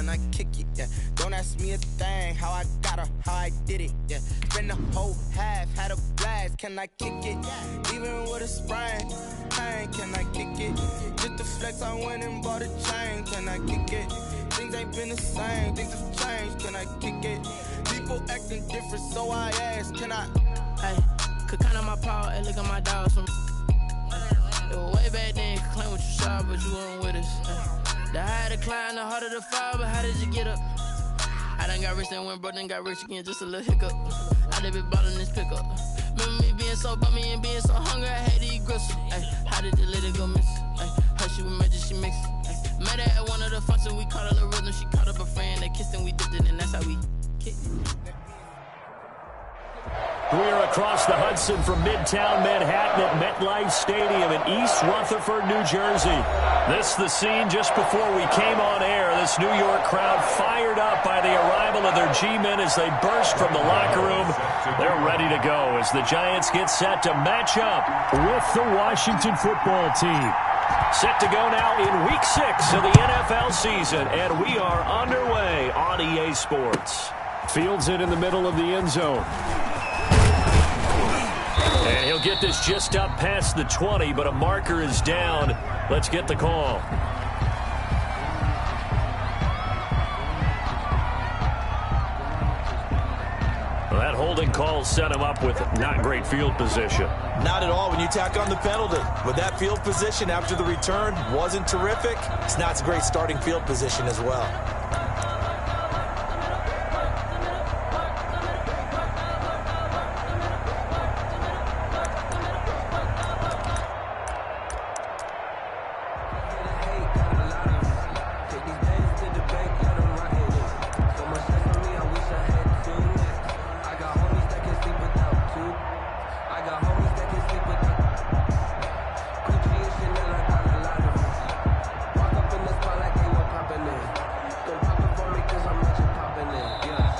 can I kick it? Yeah, don't ask me a thing, how I got her, how I did it. Yeah, spend the whole half, had a blast, can I kick it? Even with a sprain, pain, can I kick it? Just the flex, I went and bought a chain, can I kick it? Things ain't been the same, things have changed, can I kick it? People acting different, so I ask, can I? Hey, could count on my power, hey, look at my dogs from. It was way back then, could claim what you saw, but you weren't with us. The higher the climb, the harder the fall, but how did you get up? I done got rich, then went broke, then got rich again, just a little hiccup. I done been ballin' this pickup. Remember me being so bummy and being so hungry, I had to eat gristle. Ay, how did the lady go miss? Ay, her she was magic, she mixed. Met her at one of the functions, we caught her the rhythm, she caught up a friend, they kissed and we dipped it, and that's how we kicked. We're across the Hudson from Midtown Manhattan at MetLife Stadium in East Rutherford, New Jersey. This is the scene just before we came on air. This New York crowd fired up by the arrival of their G-men as they burst from the locker room. They're ready to go as the Giants get set to match up with the Washington football team. Set to go now in Week 6 of the NFL season, and we are underway on EA Sports. Fields it in the middle of the end zone. And he'll get this just up past the 20, but a marker is down. Let's get the call. Well, that holding call set him up with not great field position. Not at all when you tack on the penalty. With that field position after the return wasn't terrific, it's not a great starting field position as well.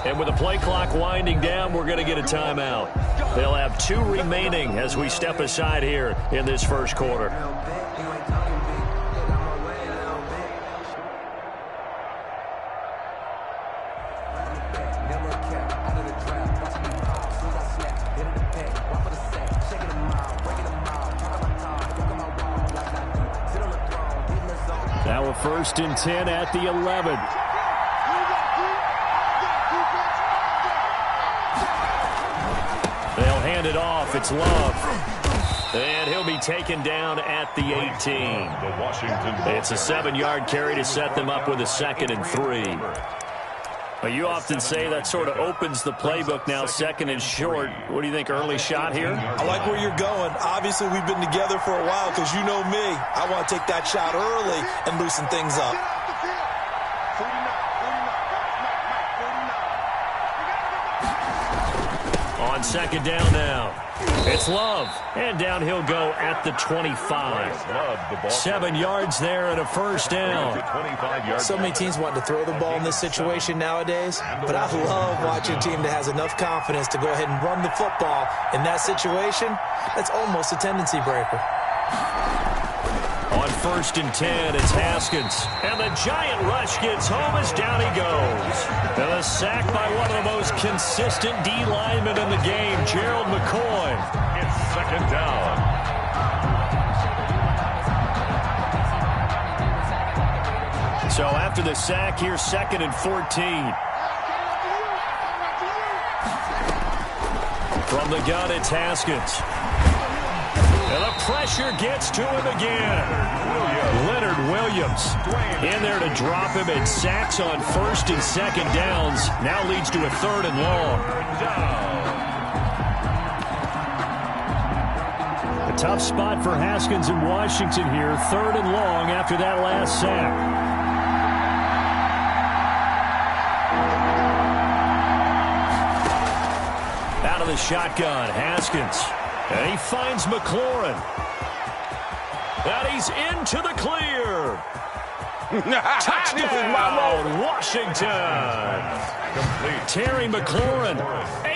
And with the play clock winding down, we're going to get a timeout. They'll have 2 remaining as we step aside here in this first quarter. Now a 1st and 10 at the 11. They'll hand it off. It's Love. And he'll be taken down at the 18. It's a 7-yard carry to set them up with a 2nd and 3. Well, you often say that sort of opens the playbook now, 2nd and short. What do you think, early shot here? I like where you're going. Obviously, we've been together for a while because you know me. I want to take that shot early and loosen things up. On 2nd down now. It's Love. And down he'll go at the 25. 7 yards there and a 1st down. So many teams want to throw the ball in this situation nowadays, but I love watching a team that has enough confidence to go ahead and run the football. In that situation, that's almost a tendency breaker. On 1st and 10, it's Haskins. And the giant rush gets home as down he goes. And a sack by one of the most consistent D linemen in the game, Gerald McCoy. It's 2nd down. So after the sack, here's 2nd and 14. From the gun, it's Haskins. And the pressure gets to him again. Leonard Williams in there to drop him, and sacks on 1st and 2nd downs. Now leads to a 3rd and long. A tough spot for Haskins in Washington here. 3rd and long after that last sack. Out of the shotgun, Haskins. And he finds McLaurin. And he's into the clear. Touchdown, Washington. Terry McLaurin,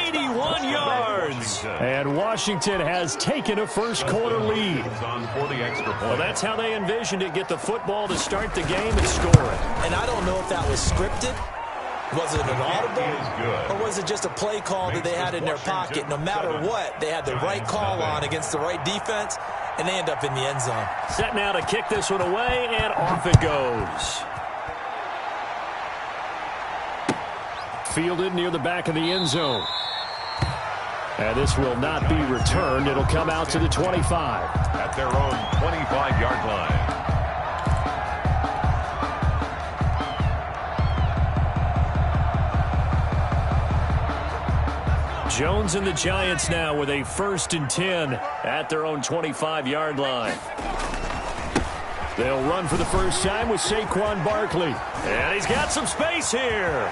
81 yards. And Washington has taken a first-quarter lead. Well, that's how they envisioned it. Get the football to start the game and score it. And I don't know if that was scripted. Was it an audible? Or was it just a play call that they had in their pocket? No matter what, they had the right call on against the right defense, and they end up in the end zone. Set now to kick this one away, and off it goes. Fielded near the back of the end zone. And this will not be returned. It'll come out to the 25. At their own 25-yard line. Jones and the Giants now with a 1st and 10 at their own 25-yard line. They'll run for the first time with Saquon Barkley. And he's got some space here.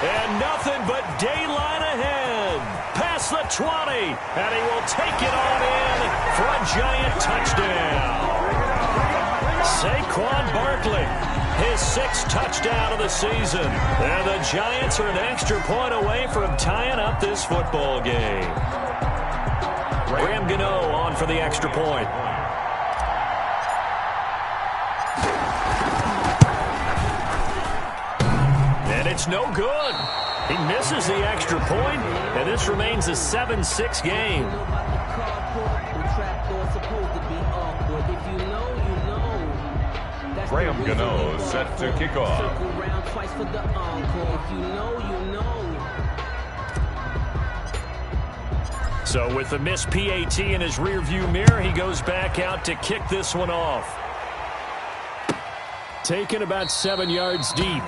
And nothing but daylight ahead. Past the 20. And he will take it on in for a Giant touchdown. Saquon Barkley, his 6th touchdown of the season. And the Giants are an extra point away from tying up this football game. Graham Gano on for the extra point. And it's no good. He misses the extra point, and this remains a 7-6 game. Graham Gano set to kick off. So with the missed PAT in his rearview mirror, he goes back out to kick this one off. Taken about 7 yards deep.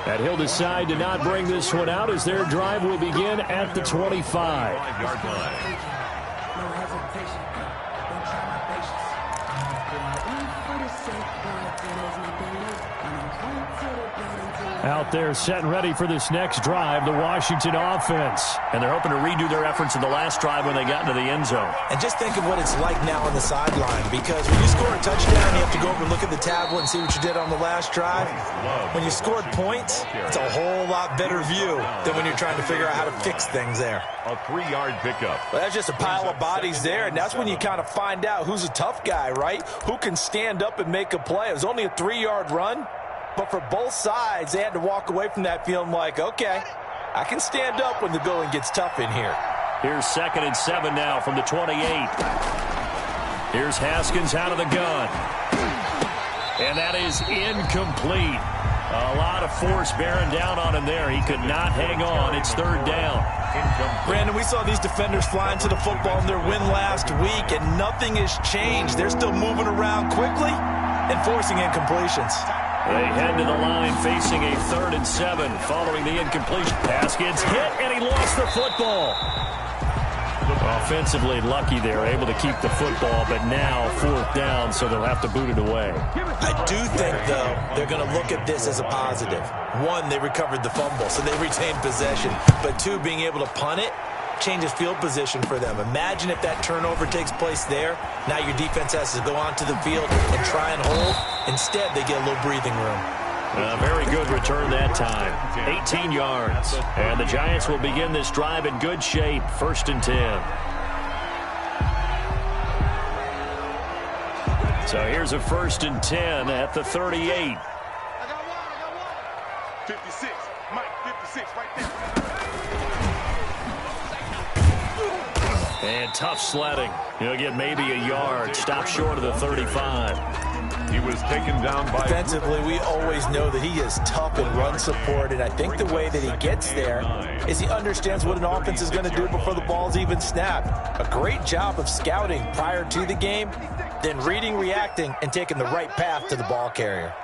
And he'll decide to not bring this one out as their drive will begin at the 25-yard line. Out there set and ready for this next drive, the Washington offense. And they're hoping to redo their efforts in the last drive when they got into the end zone. And just think of what it's like now on the sideline, because when you score a touchdown, you have to go over and look at the tablet and see what you did on the last drive. When you scored points, it's a whole lot better view than when you're trying to figure out how to fix things there. A 3-yard pickup. Well, that's just a pile of bodies there, and that's when you kind of find out who's a tough guy, right? Who can stand up and make a play. It was only a 3-yard run. But for both sides, they had to walk away from that feeling like, okay, I can stand up when the going gets tough in here. Here's 2nd and 7 now from the 28. Here's Haskins out of the gun. And that is incomplete. A lot of force bearing down on him there. He could not hang on. It's 3rd down. Brandon, we saw these defenders flying to the football in their win last week, and nothing has changed. They're still moving around quickly and forcing incompletions. They head to the line facing a 3rd and 7 following the incompletion. Pass gets hit, and he lost the football. Offensively lucky they're able to keep the football, but now 4th down, so they'll have to boot it away. I do think, though, they're going to look at this as a positive. 1, they recovered the fumble, so they retained possession. But 2, being able to punt it changes field position for them. Imagine if that turnover takes place there. Now your defense has to go onto the field and try and hold. Instead, they get a little breathing room. A very good return that time. 18 yards. And the Giants will begin this drive in good shape. 1st and 10. So here's a 1st and 10 at the 38. 56. Mike, 56 right there. And tough sledding. He'll get maybe a yard. Stop short of the 35. He was taken down by... Defensively, we always know that he is tough in run support, and I think the way that he gets there is he understands what an offense is going to do before the ball's even snapped. A great job of scouting prior to the game, then reading, reacting, and taking the right path to the ball carrier.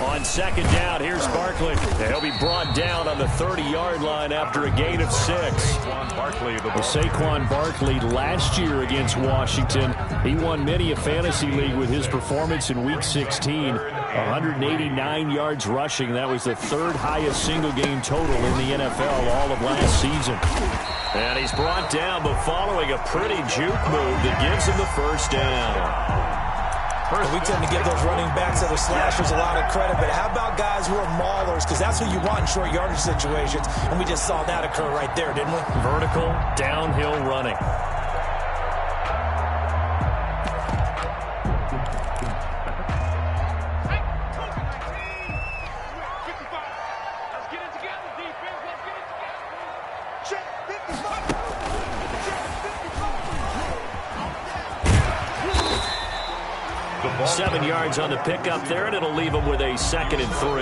On 2nd down, here's Barkley. He'll be brought down on the 30-yard line after a gain of 6. Saquon Barkley last year against Washington, he won many a fantasy league with his performance in Week 16. 189 yards rushing. That was the 3rd highest single-game total in the NFL all of last season. And he's brought down, but following a pretty juke move that gives him the 1st down. First, we tend to give those running backs that are slashers a lot of credit, but how about guys who are maulers? Because that's who you want in short yardage situations, and we just saw that occur right there, didn't we? Vertical, downhill running. the 7 yards on the pickup there, and it'll leave them with a 2nd and 3.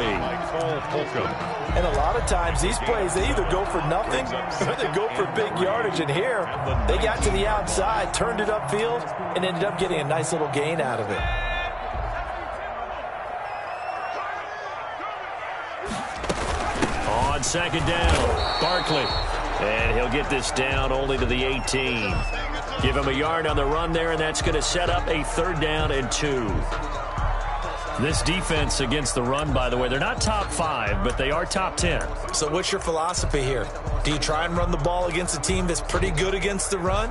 And a lot of times these plays, they either go for nothing or they go for big yardage. And here, they got to the outside, turned it upfield, and ended up getting a nice little gain out of it. On 2nd down, Barkley. And he'll get this down only to the 18. Give him a yard on the run there, and that's going to set up a 3rd down and 2. This defense against the run, by the way, they're not top 5, but they are top 10. So what's your philosophy here? Do you try and run the ball against a team that's pretty good against the run?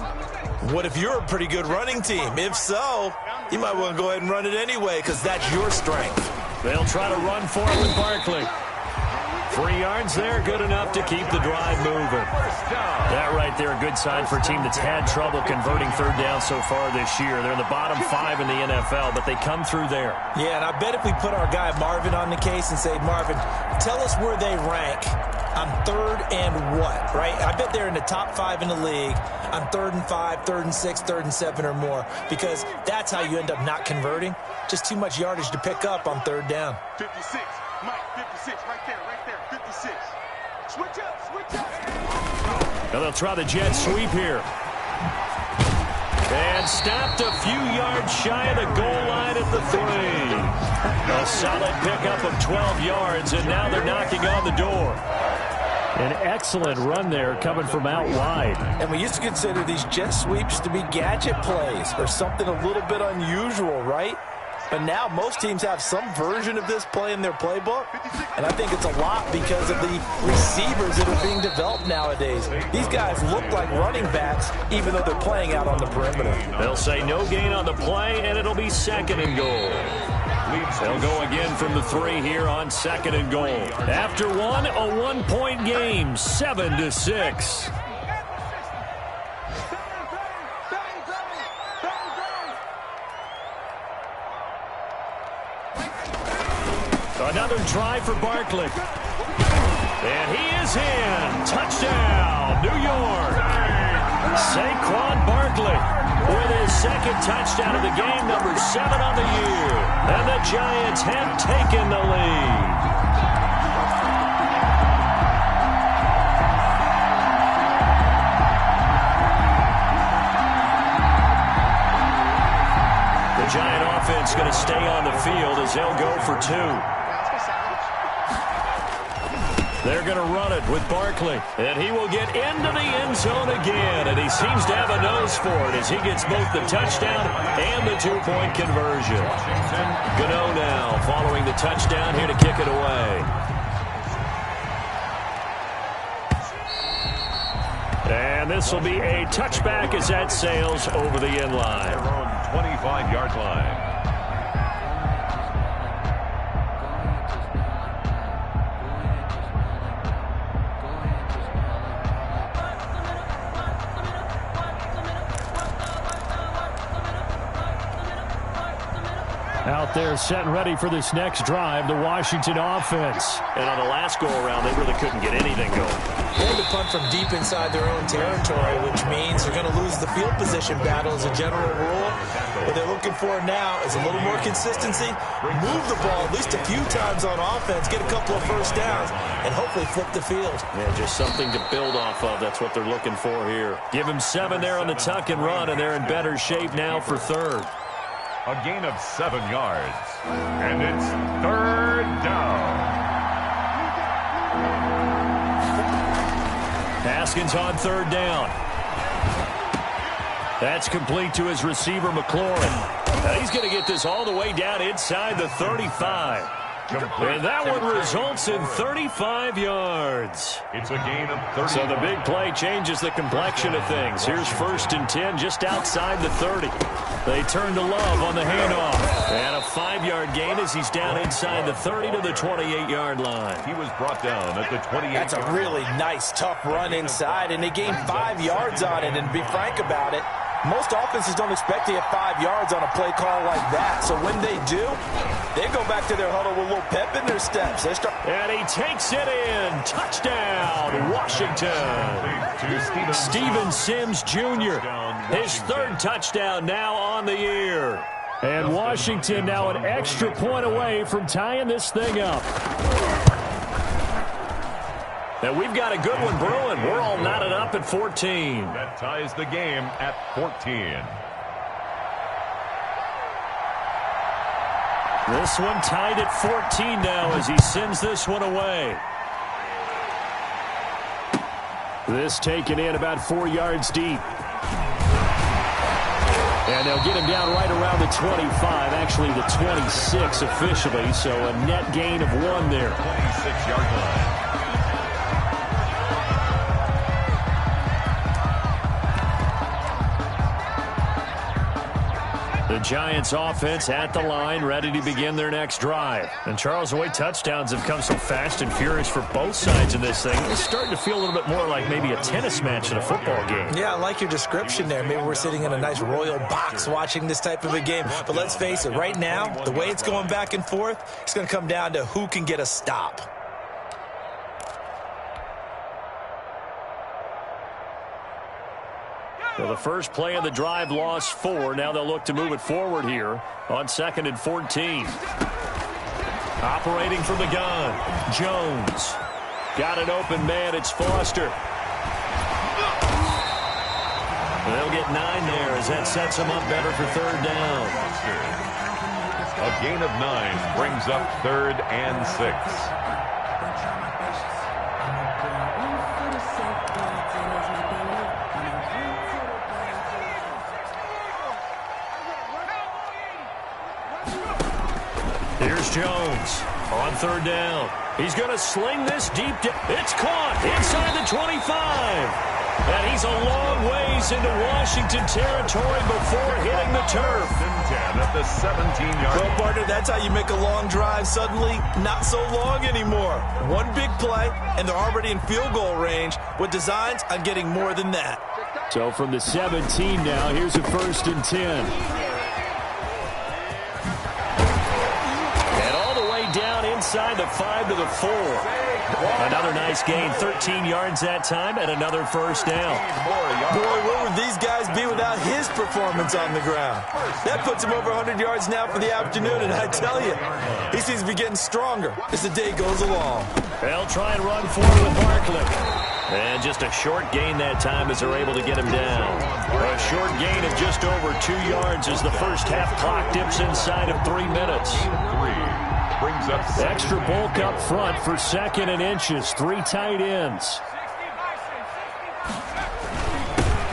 What if you're a pretty good running team? If so, you might want to go ahead and run it anyway because that's your strength. They'll try to run for it with Barkley. 3 yards there, good enough to keep the drive moving. That right there, a good sign for a team that's had trouble converting 3rd down so far this year. They're in the bottom 5 in the NFL, but they come through there. Yeah, and I bet if we put our guy Marvin on the case and say, Marvin, tell us where they rank on 3rd and what, right? I bet they're in the top 5 in the league on 3rd and 5, 3rd and 6, 3rd and 7 or more, because that's how you end up not converting. Just too much yardage to pick up on 3rd down. 56, Mike, 56, right there, 56. Switch up. Now they'll try the jet sweep here. And stopped a few yards shy of the goal line at the 3. A solid pickup of 12 yards, and now they're knocking on the door. An excellent run there coming from out wide. And we used to consider these jet sweeps to be gadget plays or something a little bit unusual, right? But now most teams have some version of this play in their playbook, and I think it's a lot because of the receivers that are being developed nowadays. These guys look like running backs even though they're playing out on the perimeter. They'll say no gain on the play, and it'll be 2nd and goal. They'll go again from the 3 here on 2nd and goal. After one, a 1-point game, 7-6. Another try for Barkley. And he is in. Touchdown, New York. Saquon Barkley with his 2nd touchdown of the game, number 7 on the year. And the Giants have taken the lead. The Giant offense going to stay on the field as they'll go for 2. They're going to run it with Barkley, and he will get into the end zone again, and he seems to have a nose for it as he gets both the touchdown and the 2-point conversion. Gano now following the touchdown here to kick it away. And this will be a touchback as that sails over the end line. Their own 25-yard line. Out there set and ready for this next drive, the Washington offense. And on the last go-around, they really couldn't get anything going. They had to punt from deep inside their own territory, which means they're going to lose the field position battle as a general rule. What they're looking for now is a little more consistency, move the ball at least a few times on offense, get a couple of first downs, and hopefully flip the field. Yeah, just something to build off of. That's what they're looking for here. Give them 7 there on the tuck and run, and they're in better shape now for 3rd. A gain of 7 yards. And it's 3rd down. Haskins on 3rd down. That's complete to his receiver, McLaurin. Now he's going to get this all the way down inside the 35. And that one results in 35 yards. It's a gain of 30. So the big play changes the complexion of things. Here's 1st and 10 just outside the 30. They turn to Love on the handoff. And a 5-yard gain as he's down inside the 30 to the 28-yard line. He was brought down at the 28. That's a really nice, tough run inside, and they gained 5 yards on it. And to be frank about it, most offenses don't expect to get 5 yards on a play call like that. So when they do, they go back to their huddle with a little pep in their steps. And he takes it in. Touchdown, Washington. Steven Sims Jr., his 3rd touchdown now on the year. And Washington now an extra point away from tying this thing up. And we've got a good one brewing. We're all knotted up at 14. That ties the game at 14. This one tied at 14 now as he sends this one away. This taken in about 4 yards deep. And they'll get him down right around the 25, actually the 26 officially, so a net gain of 1 there. 26-yard line. The Giants offense at the line, ready to begin their next drive. And Charles, the way touchdowns have come so fast and furious for both sides of this thing, it's starting to feel a little bit more like maybe a tennis match in a football game. Yeah, I like your description there. Maybe we're sitting in a nice royal box watching this type of a game. But let's face it, right now, the way it's going back and forth, it's going to come down to who can get a stop. So the first play of the drive lost 4. Now they'll look to move it forward here on 2nd and 14. Operating from the gun, Jones. Got an open man, it's Foster. They'll get 9 there as that sets them up better for 3rd down. A gain of 9 brings up 3rd and 6. Here's Jones on 3rd down. He's going to sling this deep. It's caught inside the 25. And he's a long ways into Washington territory before hitting the turf. 10 at the 17-yard line. Well, partner, that's how you make a long drive suddenly not so long anymore. One big play, and they're already in field goal range with designs on getting more than that. So from the 17 now, here's a 1st and 10. Down inside the 5 to the 4. Another nice gain, 13 yards that time, and another 1st down. Boy, where would these guys be without his performance on the ground? That puts him over 100 yards now for the afternoon, and I tell you, he seems to be getting stronger as the day goes along. They'll try and run forward with Barkley. And just a short gain that time as they're able to get him down. A short gain of just over 2 yards as the first half clock dips inside of 3 minutes. Brings up extra bulk up front for 2nd and inches. 3 tight ends.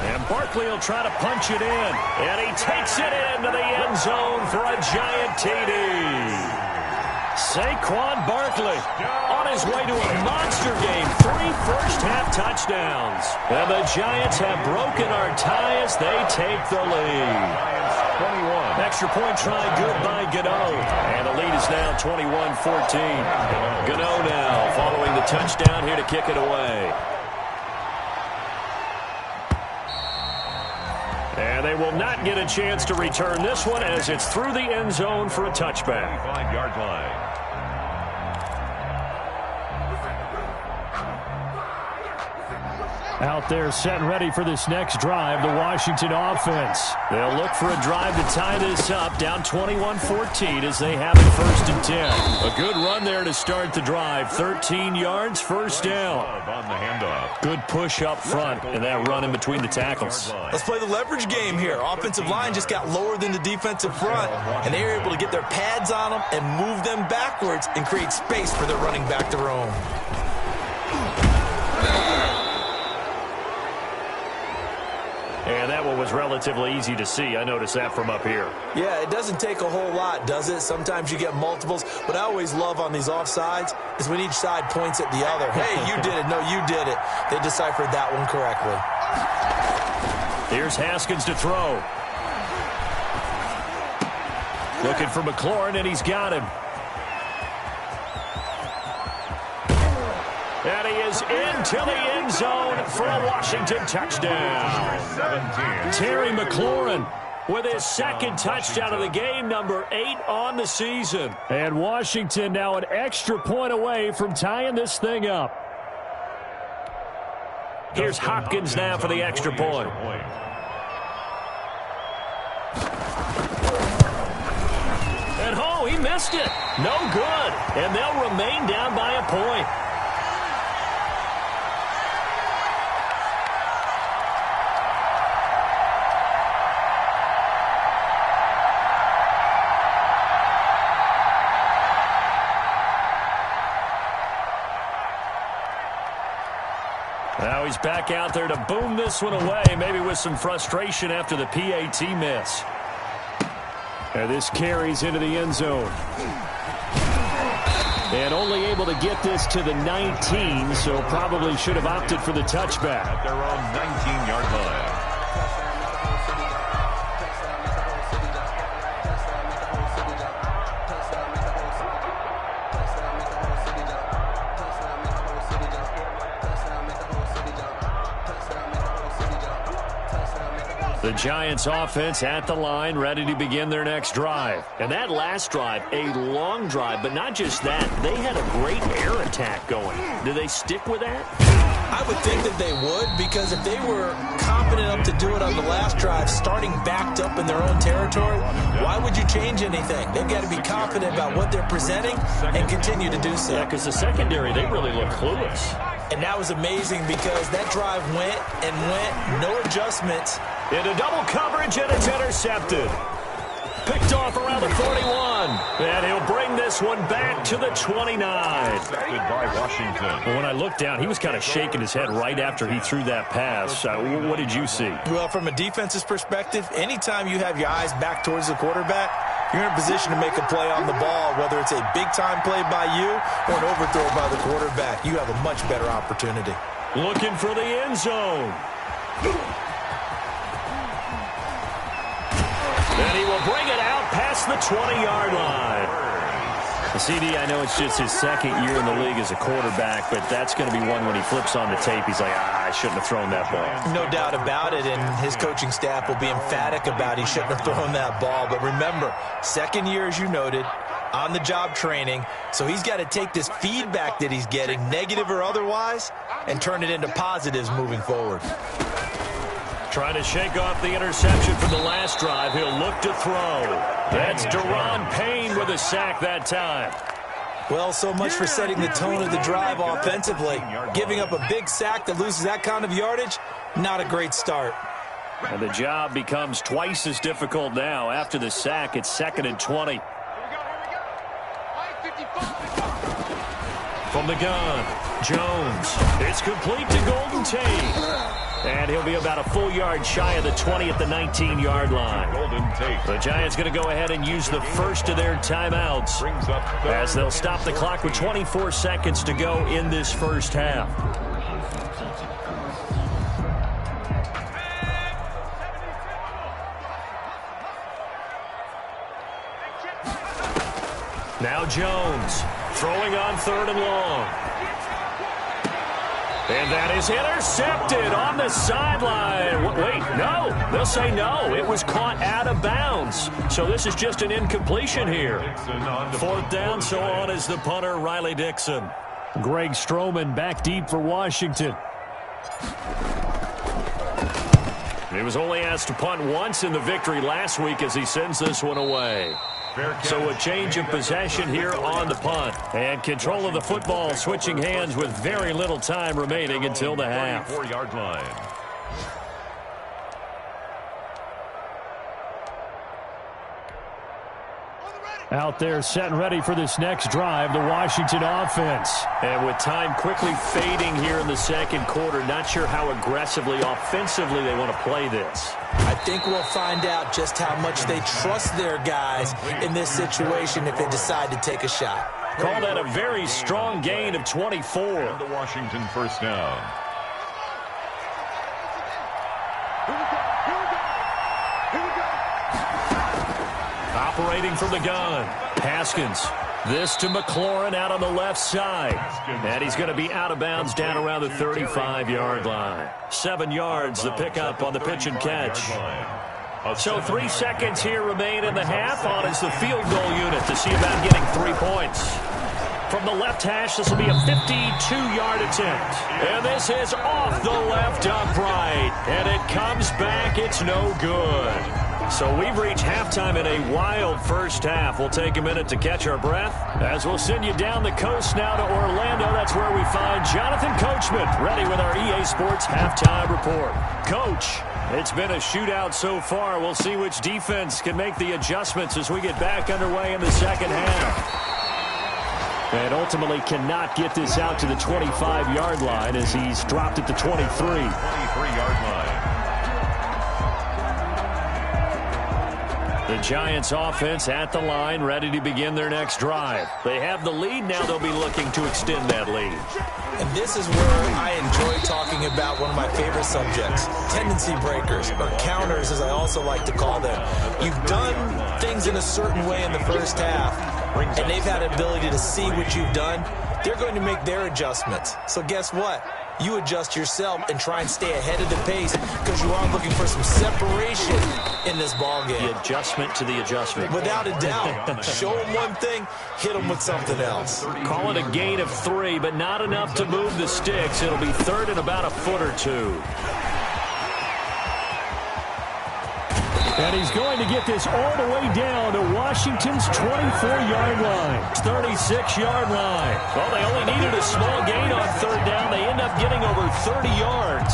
And Barkley will try to punch it in. And he takes it into the end zone for a giant TD. Saquon Barkley on his way to a monster game. 3 first-half touchdowns. And the Giants have broken our tie as they take the lead. 21. Extra point try good by Gano. And the lead is now 21-14. Gano now following the touchdown here to kick it away. And they will not get a chance to return this one as it's through the end zone for a touchback. 5-yard line. Out there set and ready for this next drive, the Washington offense. They'll look for a drive to tie this up, down 21-14 as they have it 1st and 10. A good run there to start the drive. 13 yards, 1st down. On the handoff. Good push up front and that run in between the tackles. Let's play the leverage game here. Offensive line just got lower than the defensive front, and they were able to get their pads on them and move them backwards and create space for their running back to roam. And that one was relatively easy to see. I noticed that from up here. Yeah, it doesn't take a whole lot, does it? Sometimes you get multiples. But I always love on these offsides is when each side points at the other. Hey, you did it. No, you did it. They deciphered that one correctly. Here's Haskins to throw. Looking for McLaurin, and he's got him. And he is into the end zone for a Washington touchdown. Terry McLaurin with his second touchdown of the game, number 8 on the season. And Washington now an extra point away from tying this thing up. Here's Hopkins now for the extra point. And oh, he missed it. No good. And they'll remain down by a point. Now he's back out there to boom this one away, maybe with some frustration after the PAT miss. And this carries into the end zone. And only able to get this to the 19, so probably should have opted for the touchback. At their own 19-yard line. The Giants offense at the line, ready to begin their next drive. And that last drive, a long drive, but not just that. They had a great air attack going. Do they stick with that? I would think that they would, because if they were confident enough to do it on the last drive, starting backed up in their own territory, why would you change anything? They've got to be confident about what they're presenting and continue to do so. Yeah, because the secondary, they really look clueless. And that was amazing because that drive went and went, no adjustments. Into double coverage, and it's intercepted. Picked off around the 41. And he'll bring this one back to the 29. By Washington. Well, when I looked down, he was kind of shaking his head right after he threw that pass. What did you see? Well, from a defense's perspective, anytime you have your eyes back towards the quarterback, you're in a position to make a play on the ball, whether it's a big-time play by you or an overthrow by the quarterback. You have a much better opportunity. Looking for the end zone. And he will bring it out past the 20-yard line. The CD, I know it's just his second year in the league as a quarterback, but that's going to be one when he flips on the tape. He's like, I shouldn't have thrown that ball. No doubt about it, and his coaching staff will be emphatic about he shouldn't have thrown that ball. But remember, second year, as you noted, on-the-job training, so he's got to take this feedback that he's getting, negative or otherwise, and turn it into positives moving forward. Trying to shake off the interception from the last drive. He'll look to throw. That's Deron Payne with a sack that time. Well, so much for setting the tone of the drive offensively. Giving up a big sack that loses that kind of yardage, not a great start. And the job becomes twice as difficult now. After the sack, it's 2nd and 20. From the gun, Jones. It's complete to Golden Tate. And he'll be about a full yard shy of the 20 at the 19-yard line. The Giants going to go ahead and use the first of their timeouts as they'll stop the clock with 24 seconds to go in this first half. Now Jones throwing on 3rd and long. And that is intercepted on the sideline. Wait, no. They'll say no. It was caught out of bounds. So this is just an incompletion here. 4th down, so on is the punter, Riley Dixon. Greg Stroman back deep for Washington. He was only asked to punt once in the victory last week as he sends this one away. So a change of possession here on the punt. And control of the football switching hands with very little time remaining until the half. 4-yard line. Out there set and ready for this next drive, the Washington offense. And with time quickly fading here in the second quarter, not sure how aggressively, offensively they want to play this. I think we'll find out just how much they trust their guys in this situation if they decide to take a shot. Call that a very strong gain of 24. And the Washington first down. operating from the gun. Haskins. This to McLaurin out on the left side. And he's going to be out of bounds down around the 35-yard line. 7 yards, the pickup on the pitch and catch. So 3 seconds here remain in the half. On is the field goal unit to see about getting 3 points. From the left hash, this will be a 52-yard attempt. And this is off the left upright. And it comes back. It's no good. So we've reached halftime in a wild first half. We'll take a minute to catch our breath as we'll send you down the coast now to Orlando. That's where we find Jonathan Coachman ready with our EA Sports halftime report. Coach, it's been a shootout so far. We'll see which defense can make the adjustments as we get back underway in the second half. And ultimately cannot get this out to the 25-yard line as he's dropped at the 23. 23-yard line. The Giants offense at the line, ready to begin their next drive. They have the lead. Now they'll be looking to extend that lead. And this is where I enjoy talking about one of my favorite subjects, tendency breakers, or counters as I also like to call them. You've done things in a certain way in the first half, and they've had the ability to see what you've done. They're going to make their adjustments. So guess what? You adjust yourself and try and stay ahead of the pace because you are looking for some separation in this ball game. The adjustment to the adjustment. Without a doubt. Show them one thing, hit them with something else. Call it a gain of 3, but not enough to move the sticks. It'll be third and about a foot or 2. And he's going to get this all the way down to Washington's 24-yard line. 36-yard line. Well, they only needed a small gain on third down. They end up getting over 30 yards.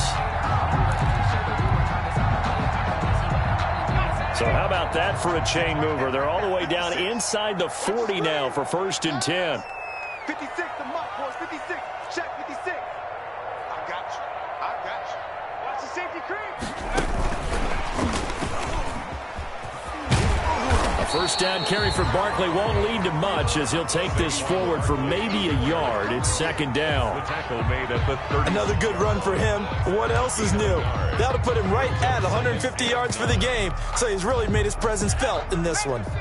So how about that for a chain mover? They're all the way down inside the 40 now for 1st and 10. 56, the mark, boys. 56. Check 56. I got you. I got you. Watch the safety cream. First down carry for Barkley won't lead to much as he'll take this forward for maybe a yard. It's 2nd down. The tackle made at the 30. Another good run for him. What else is new? That'll put him right at 150 yards for the game, so he's really made his presence felt in this one. Let's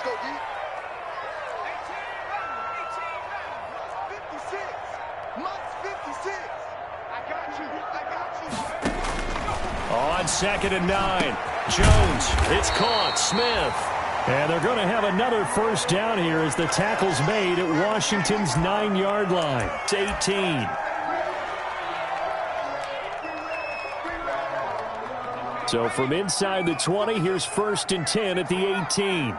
go, D. 56. Must 56. I got you. I got you. On 2nd and 9. Jones. It's caught. Smith. And they're going to have another first down here as the tackle's made at Washington's 9-yard line. It's 18. So from inside the 20, here's 1st and 10 at the 18.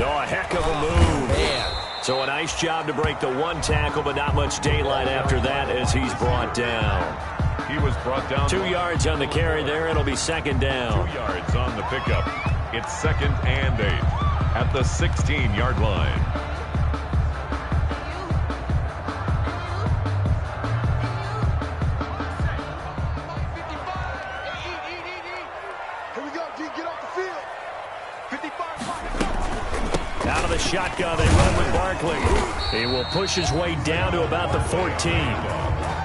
Oh, a heck of a move. Man. So a nice job to break the one tackle, but not much daylight after that as he's brought down. He was brought down. 2 yards on the carry there. It'll be 2nd down. 2 yards on the pickup. It's 2nd and 8 at the 16-yard line. Here we go, D. Get off the field. 55. Out of the shotgun, they run with Barkley. He will push his way down to about the 14.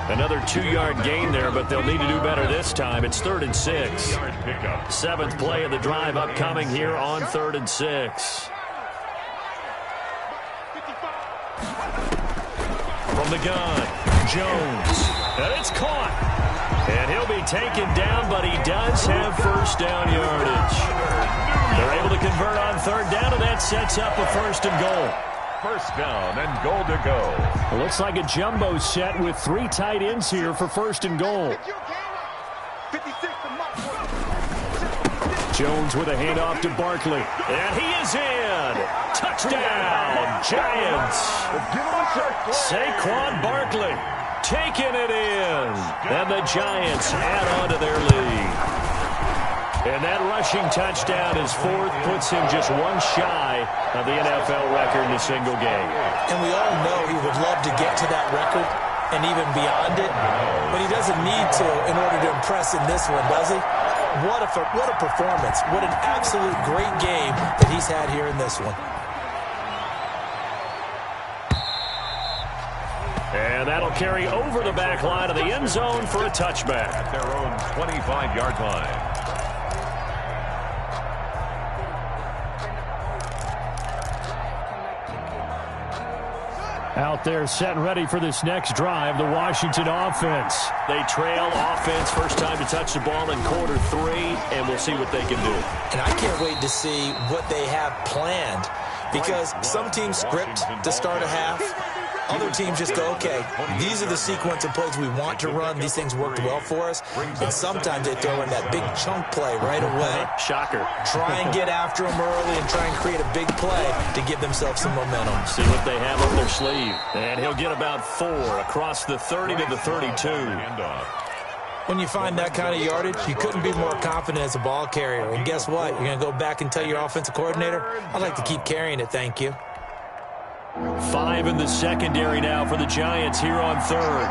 Another 2-yard gain there, but they'll need to do better this time. It's 3rd and 6. 7th play of the drive upcoming here on 3rd and 6. From the gun, Jones. And it's caught. And he'll be taken down, but he does have first down yardage. They're able to convert on 3rd down, and that sets up a 1st and goal. First down and goal to go. It looks like a jumbo set with 3 tight ends here for 1st and goal. 56, the mark, boys. Jones with a handoff to Barkley. And he is in. Touchdown, Giants. Saquon Barkley taking it in. And the Giants add on to their lead. And that rushing touchdown is 4th, puts him just one shy of the NFL record in a single game. And we all know he would love to get to that record and even beyond it, but he doesn't need to in order to impress in this one, does he? What a performance. What an absolute great game that he's had here in this one. And that'll carry over the back line of the end zone for a touchback. At their own 25-yard line. Out there set and ready for this next drive, the Washington offense. They trail offense, first time to touch the ball in quarter 3, and we'll see what they can do. And I can't wait to see what they have planned, because some teams script to start a half. Other teams just go, okay, these are the sequence of plays we want to run. These things worked well for us. And sometimes they throw in that big chunk play right away. Shocker. Try and get after them early and try and create a big play to give themselves some momentum. See what they have up their sleeve. And he'll get about 4 across the 30 to the 32. When you find that kind of yardage, you couldn't be more confident as a ball carrier. And guess what? You're going to go back and tell your offensive coordinator, I'd like to keep carrying it, thank you. 5 in the secondary now for the Giants here on 3rd.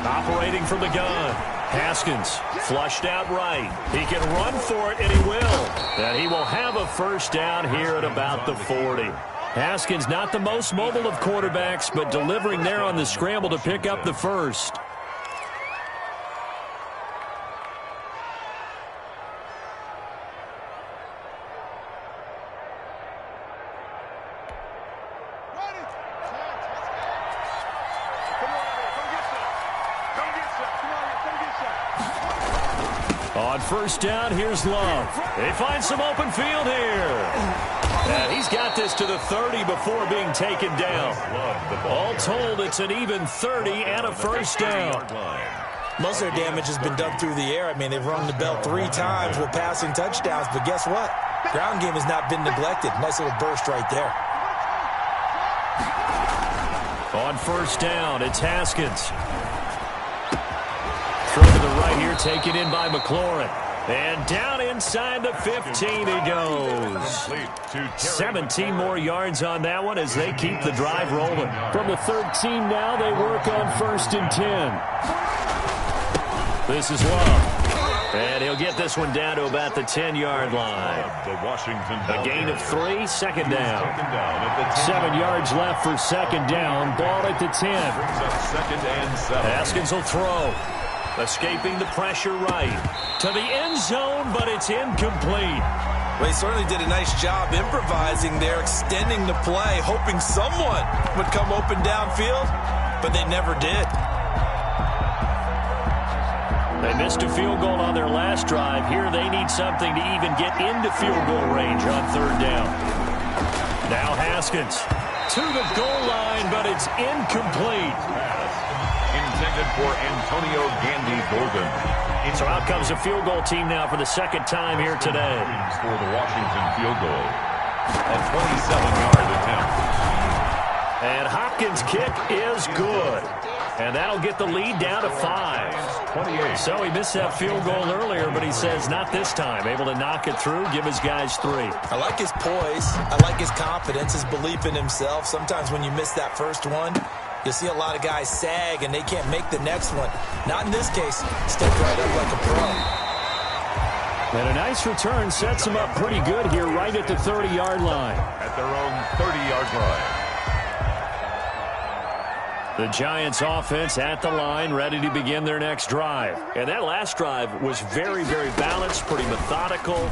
Operating from the gun. Haskins flushed out right. He can run for it, and he will. And he will have a first down here at about the 40. Haskins not the most mobile of quarterbacks, but delivering there on the scramble to pick up the first. On first down, here's Love. They find some open field here. And he's got this to the 30 before being taken down. All told, it's an even 30 and a first down. Most of their damage has been done through the air. I mean, they've rung the bell 3 times with passing touchdowns, but guess what? Ground game has not been neglected. Nice little burst right there. On first down, it's Haskins. Throw to the right here, taken in by McLaurin. And down inside the 15 he goes. 17 more yards on that one as they keep the drive rolling. From the 13 now, they work on 1st and 10. This is Love. And he'll get this one down to about the 10-yard line. A gain of 3, second down. 7 yards left for second down. Ball at the 10. Haskins will throw. Escaping the pressure right. To the end zone, but it's incomplete. Well, he certainly did a nice job improvising there, extending the play, hoping someone would come open downfield, but they never did. They missed a field goal on their last drive. Here they need something to even get into field goal range on 3rd down. Now Haskins to the goal line, but it's incomplete. Intended for Antonio Gandy Golden. So out comes a field goal team now for the 2nd time here today. For the Washington field goal. A 27-yard attempt. And Hopkins' kick is good. And that'll get the lead down to 5. 28. So he missed that field goal earlier, but he says not this time. Able to knock it through, give his guys 3. I like his poise. I like his confidence, his belief in himself. Sometimes when you miss that first one, you'll see a lot of guys sag and they can't make the next one. Not in this case. Stepped right up like a pro. And a nice return sets him up pretty good here right at the 30-yard line. At their own 30-yard line. The Giants offense at the line, ready to begin their next drive. And that last drive was very, very balanced, pretty methodical.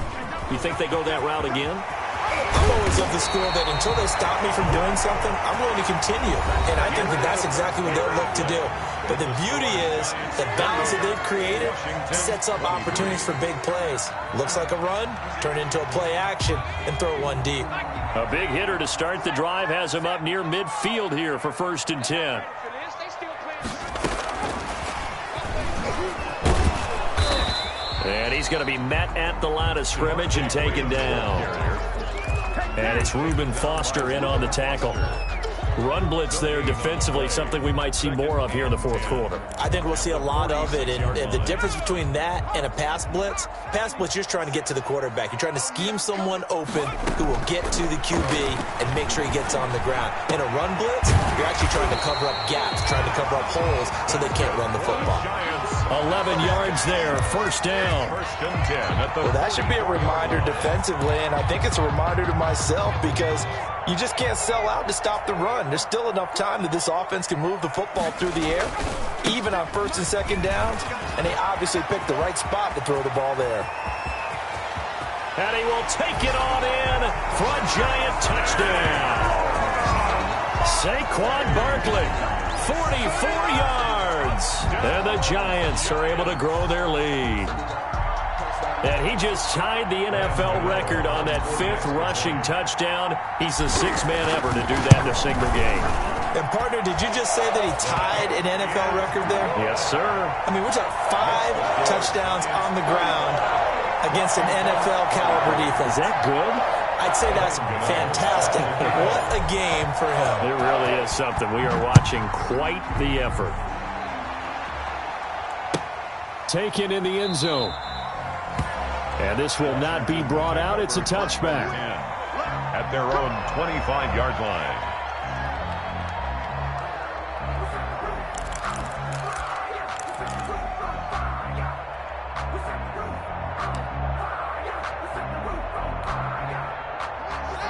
You think they go that route again? I'm always of the school that until they stop me from doing something, I'm willing to continue. And I think that that's exactly what they'll look to do. But the beauty is the balance that they've created sets up opportunities for big plays. Looks like a run, turn into a play action, and throw one deep. A big hitter to start the drive has him up near midfield here for 1st and 10. And he's going to be met at the line of scrimmage and taken down. And it's Reuben Foster in on the tackle. Run blitz there defensively, something we might see more of here in the 4th quarter. I think we'll see a lot of it. And the difference between that and a pass blitz, you're just trying to get to the quarterback. You're trying to scheme someone open who will get to the QB and make sure he gets on the ground. In a run blitz, you're actually actually trying to cover up gaps, trying to cover up holes so they can't run the football. 11 yards there, first down. Well, that should be a reminder defensively, and I think it's a reminder to myself because you just can't sell out to stop the run. There's still enough time that this offense can move the football through the air, even on first and second downs, and they obviously picked the right spot to throw the ball there. And he will take it on in for a Giant touchdown. Saquon Barkley, 44 yards. And the Giants are able to grow their lead. And he just tied the NFL record on that 5th rushing touchdown. He's the 6th man ever to do that in a single game. And, partner, did you just say that he tied an NFL record there? Yes, sir. I mean, we're talking 5 touchdowns on the ground against an NFL-caliber defense. Is that good? I'd say that's fantastic. What a game for him. It really is something. We are watching quite the effort. Taken in the end zone. And this will not be brought out. It's a touchback. At their own 25-yard line.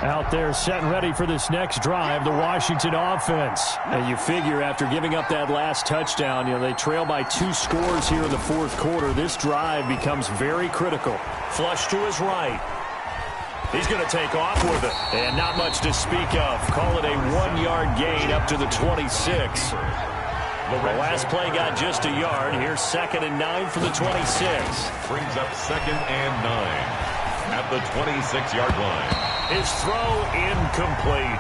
Out there set and ready for this next drive, the Washington offense. And you figure after giving up that last touchdown, they trail by 2 scores here in the 4th quarter. This drive becomes very critical. Flush to his right. He's going to take off with it. And not much to speak of. Call it a 1-yard gain up to the 26. The last play got just a yard. Here's 2nd and 9 for the 26. Brings up 2nd and 9 at the 26-yard line. His throw incomplete.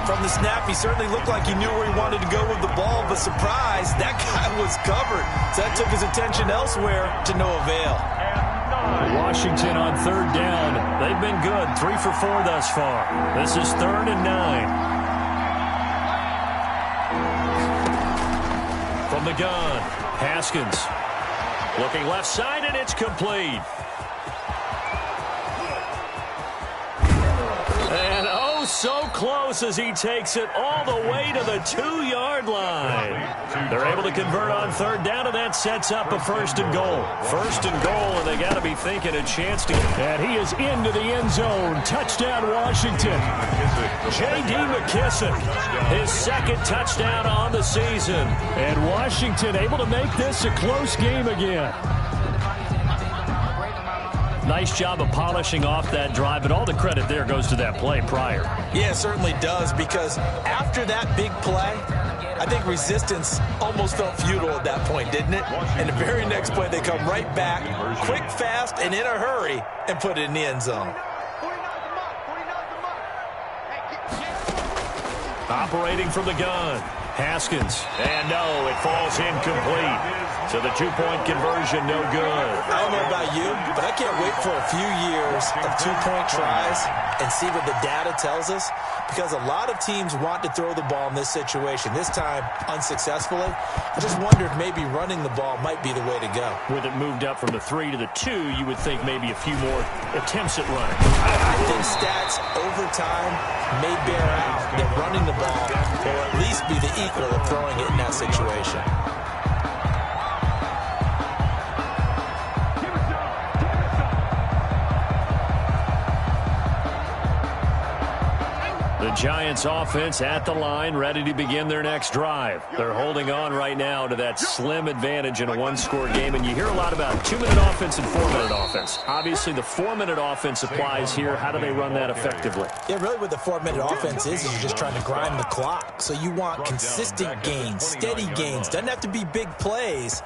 From the snap, he certainly looked like he knew where he wanted to go with the ball, but surprise, that guy was covered. So that took his attention elsewhere to no avail. Washington on 3rd down. They've been good. 3 for 4 thus far. This is 3rd and 9. From the gun, Haskins. Looking left side, and it's complete. And oh, so close as he takes it all the way to the 2-yard line. They're able to convert on 3rd down, and that sets up a 1st and goal. 1st and goal, and they got to be thinking a chance to. And he is into the end zone. Touchdown, Washington. J.D. McKissick, his 2nd touchdown on the season. And Washington able to make this a close game again. Nice job of polishing off that drive, but all the credit there goes to that play prior. Yeah, it certainly does, because after that big play, I think resistance almost felt futile at that point, didn't it? And the very next play, they come right back, quick, fast, and in a hurry, and put it in the end zone. Operating from the gun, Haskins. And no, it falls incomplete. So the 2-point conversion, no good. I don't know about you, but I can't wait for a few years of 2-point tries and see what the data tells us, because a lot of teams want to throw the ball in this situation, this time unsuccessfully. I just wonder if maybe running the ball might be the way to go. With it moved up from the 3 to the 2, you would think maybe a few more attempts at running. I think stats over time may bear out that running the ball will at least be the equal of throwing it in that situation. The Giants offense at the line, ready to begin their next drive. They're holding on right now to that slim advantage in a 1-score game, and you hear a lot about 2-minute offense and 4-minute offense. Obviously, the 4-minute offense applies here. How do they run that effectively? Yeah, really what the 4-minute offense is you're just trying to grind the clock. So you want consistent gains, steady gains. Doesn't have to be big plays,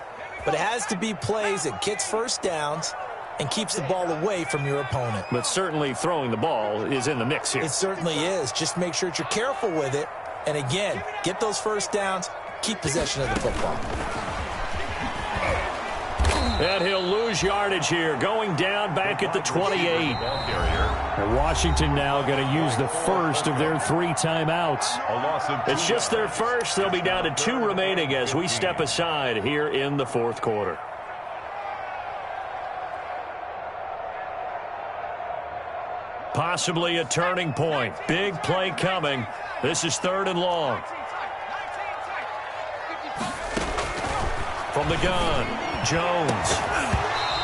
but it has to be plays that gets first downs and keeps the ball away from your opponent. But certainly throwing the ball is in the mix here. It certainly is. Just make sure that you're careful with it. And again, get those first downs, keep possession of the football. And he'll lose yardage here, going down back at the 28. And Washington now going to use the first of their 3 timeouts. It's just their first. They'll be down to 2 remaining as we step aside here in the 4th quarter. Possibly a turning point. Big play coming. This is 3rd and long. From the gun, Jones.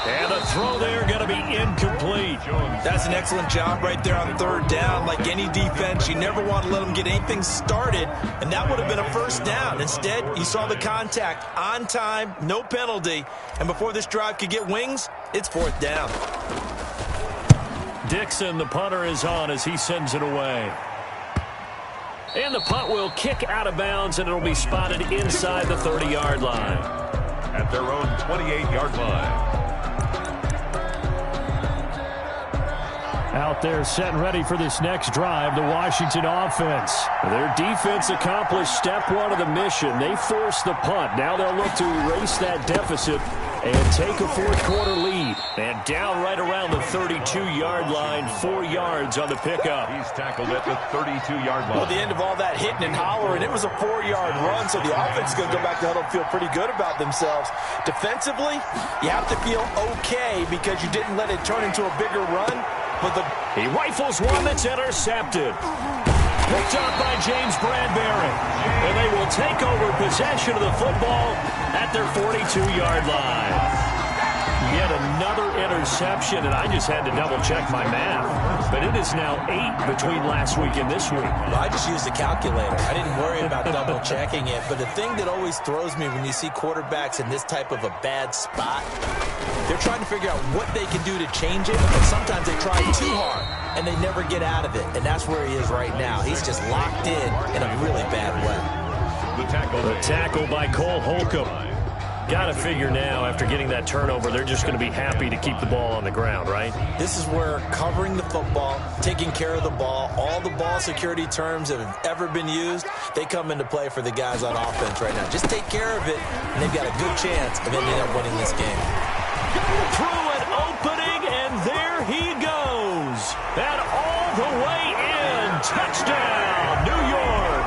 And the throw there going to be incomplete. That's an excellent job right there on third down. Like any defense, you never want to let them get anything started, and that would have been a first down. Instead, you saw the contact on time, no penalty, and before this drive could get wings, it's fourth down. Dixon, the punter, is on as he sends it away. And the punt will kick out of bounds, and it'll be spotted inside the 30-yard line. At their own 28-yard line. Out there set and ready for this next drive, the Washington offense. Their defense accomplished step one of the mission. They forced the punt. Now they'll look to erase that deficit and take a fourth-quarter lead. And down right around the 32-yard line, 4 yards on the pickup. He's tackled at the 32-yard line. Well, the end of all that hitting and hollering, it was a 4-yard run, so the offense is going to go back to huddle and feel pretty good about themselves. Defensively, you have to feel okay because you didn't let it turn into a bigger run. But he rifles one that's intercepted. Picked up by James Bradbury. And they will take over possession of the football at their 42-yard line. Yet another interception, and I just had to double-check my math. But it is now 8 between last week and this week. Well, I just used a calculator. I didn't worry about double-checking it. But the thing that always throws me when you see quarterbacks in this type of a bad spot, they're trying to figure out what they can do to change it, but sometimes they try too hard, and they never get out of it. And that's where he is right now. He's just locked in a really bad way. The tackle by Cole Holcomb. Got to figure now, after getting that turnover, they're just going to be happy to keep the ball on the ground, right? This is where covering the football, taking care of the ball, all the ball security terms that have ever been used, they come into play for the guys on offense right now. Just take care of it, and they've got a good chance of ending up winning this game. Through an opening, and there he goes. And all the way in. Touchdown, New York.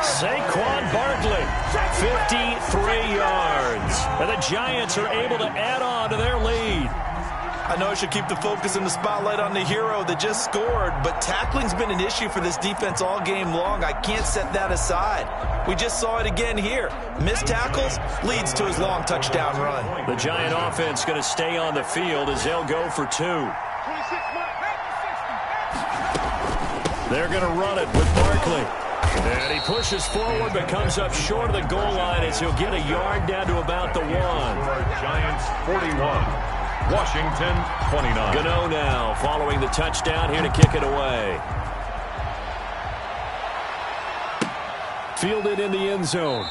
Saquon Barkley, 53 yards. And the Giants are able to add on to their lead. I know I should keep the focus and the spotlight on the hero that just scored, but tackling's been an issue for this defense all game long. I can't set that aside. We just saw it again here. Missed tackles leads to his long touchdown run. The Giant offense going to stay on the field as they'll go for 2. They're going to run it with Barkley. And he pushes forward but comes up short of the goal line as he'll get a yard down to about the 1. Giants 41. Washington 29. Gano now following the touchdown here to kick it away. Fielded in the end zone.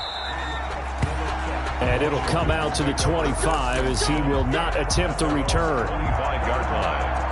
And it'll come out to the 25 as he will not attempt to return. 25-yard line.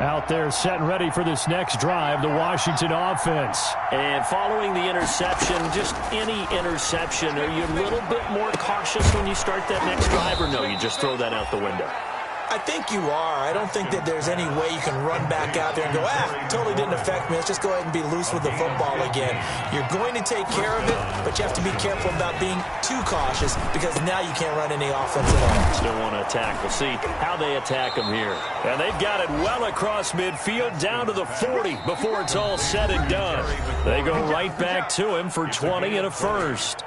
Out there set and ready for this next drive, the Washington offense. And following the interception, just any interception, are you a little bit more cautious when you start that next drive, or no, you just throw that out the window? I think you are. I don't think that there's any way you can run back out there and go, totally didn't affect me. Let's just go ahead and be loose with the football again. You're going to take care of it, but you have to be careful about being too cautious because now you can't run any offense at all. Still want to attack. We'll see how they attack them here. And they've got it well across midfield down to the 40 before it's all said and done. They go right back to him for 20 and a first.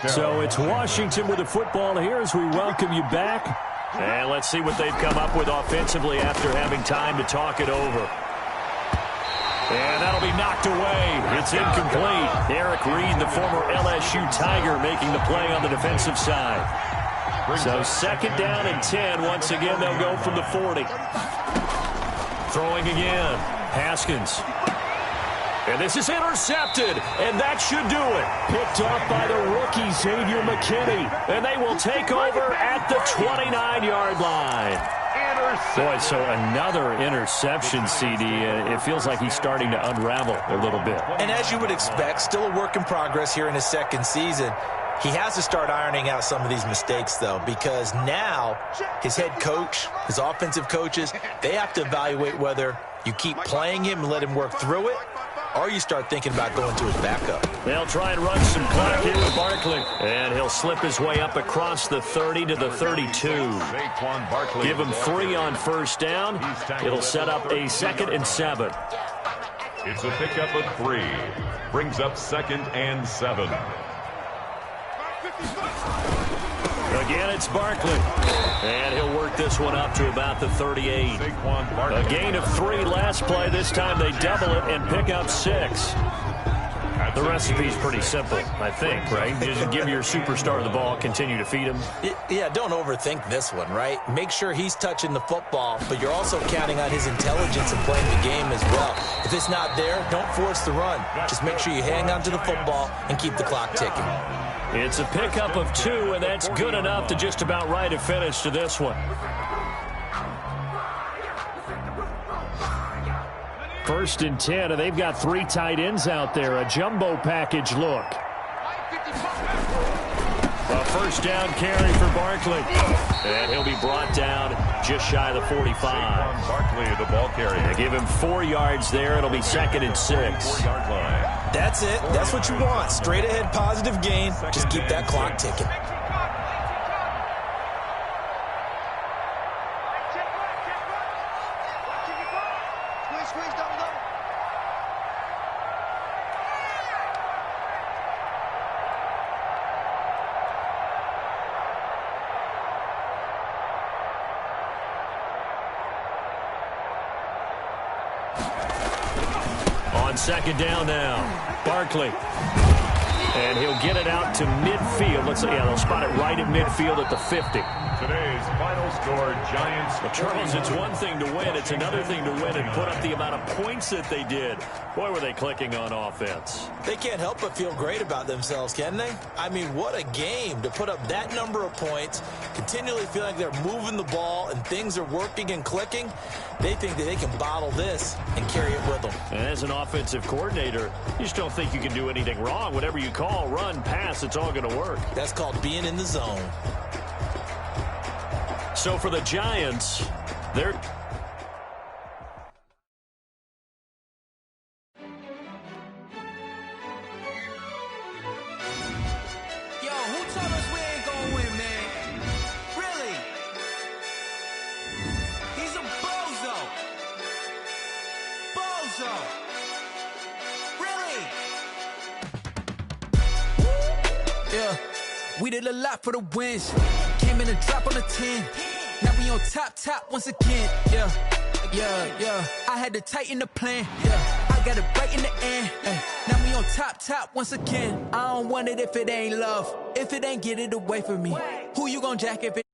So it's Washington with the football here as we welcome you back. And let's see what they've come up with offensively after having time to talk it over. And that'll be knocked away. It's incomplete. Eric Reed, the former LSU Tiger, making the play on the defensive side. So second down and 10. Once again, they'll go from the 40. Throwing again. Haskins. And this is intercepted, and that should do it. Picked off by the rookie, Xavier McKinney. And they will take over at the 29-yard line. Boy, so another interception, CD. It feels like he's starting to unravel a little bit. And as you would expect, still a work in progress here in his second season. He has to start ironing out some of these mistakes, though, because now his head coach, his offensive coaches, they have to evaluate whether you keep playing him and let him work through it, or you start thinking about going to his backup. They'll try and run some clock here with Barkley. And he'll slip his way up across the 30 to the 32. Give him 3 on first down. It'll set up a 2nd and 7. It's a pickup of 3. Brings up 2nd and 7. Again, it's Barkley. And he'll work this one up to about the 38. A gain of 3 last play. This time they double it and pick up 6. The recipe's pretty simple, I think, right? Just give your superstar the ball, continue to feed him. Yeah, don't overthink this one, right? Make sure he's touching the football, but you're also counting on his intelligence and playing the game as well. If it's not there, don't force the run. Just make sure you hang on to the football and keep the clock ticking. It's a pickup of 2, and that's good enough to just about write a finish to this one. 1st and 10, and they've got 3 tight ends out there. A jumbo package look. A first down carry for Barkley. And he'll be brought down just shy of the 45. Barkley, the ball carrier. They give him 4 yards there. It'll be 2nd and 6. That's it. That's what you want. Straight ahead positive gain. Just keep that clock ticking. On 2nd down now, Barkley. And he'll get it out to midfield. Let's see, yeah, they'll spot it right at midfield at the 50. Today's final score, Giants. Well, Charles, it's one thing to win. It's another thing to win and put up the amount of points that they did. Boy, were they clicking on offense. They can't help but feel great about themselves, can they? I mean, what a game to put up that number of points, continually feel like they're moving the ball and things are working and clicking. They think that they can bottle this and carry it with them. And as an offensive coordinator, you just don't think you can do anything wrong. Whatever you call, run, pass, it's all going to work. That's called being in the zone. So for the Giants, they're... Yo, who told us we ain't gonna win, man? Really? He's a bozo. Bozo. Really? Yeah, we did a lot for the wins. Came in a drop on the 10. Now we on top once again. Yeah. I had to tighten the plan. Yeah, I got it right in the end. Now we on top once again. I don't want it if it ain't love. If it ain't, get it away from me. Who you gon' jack if it